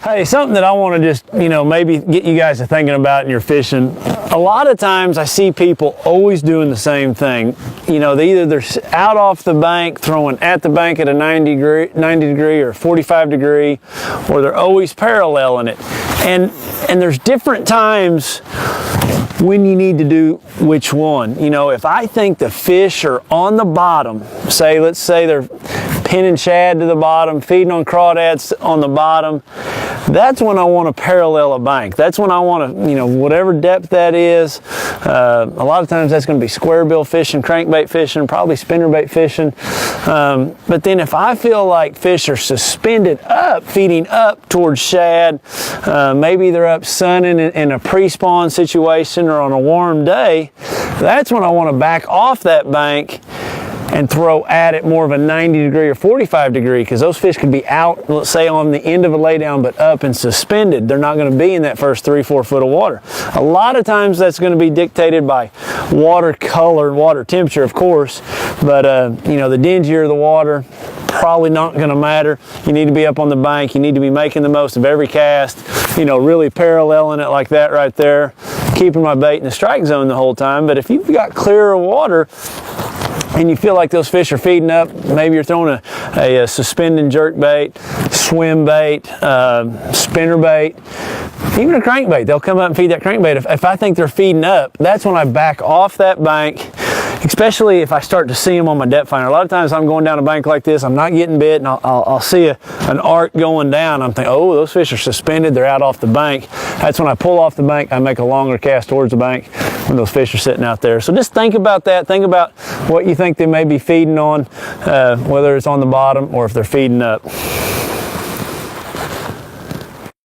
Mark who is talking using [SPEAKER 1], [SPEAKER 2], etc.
[SPEAKER 1] Hey, something that I want to just, maybe get you guys to thinking about in your fishing. A lot of times I see people always doing the same thing. They're out off the bank, throwing at the bank at a 90 degree or 45 degree, or they're always paralleling it. And there's different times when you need to do which one. If I think the fish are on the bottom, let's say they're pinning shad to the bottom, feeding on crawdads on the bottom, that's when I want to parallel a bank. That's when I want to, whatever depth that is. A lot of times that's going to be square bill fishing, crankbait fishing, probably spinnerbait fishing. But then if I feel like fish are suspended up, feeding up towards shad, maybe they're up sunning in a pre-spawn situation or on a warm day, that's when I want to back off that bank and throw at it more of a 90 degree or 45 degree, because those fish could be out, let's say on the end of a laydown, but up and suspended. They're not going to be in that first 3-4 foot of water. A lot of times that's going to be dictated by water color, water temperature, of course, but the dingier the water, probably not going to matter. You need to be up on the bank. You need to be making the most of every cast, really paralleling it like that right there, keeping my bait in the strike zone the whole time. But if you've got clearer water and you feel like those fish are feeding up, maybe you're throwing a suspending jerk bait, swim bait, spinner bait, even a crankbait, they'll come up and feed that crankbait. If I think they're feeding up, that's when I back off that bank, especially if I start to see them on my depth finder. A lot of times I'm going down a bank like this, I'm not getting bit, and I'll see an arc going down. I'm thinking, oh, those fish are suspended, they're out off the bank. That's when I pull off the bank, I make a longer cast towards the bank when those fish are sitting out there. So just think about that. Think about what you think they may be feeding on, whether it's on the bottom or if they're feeding up.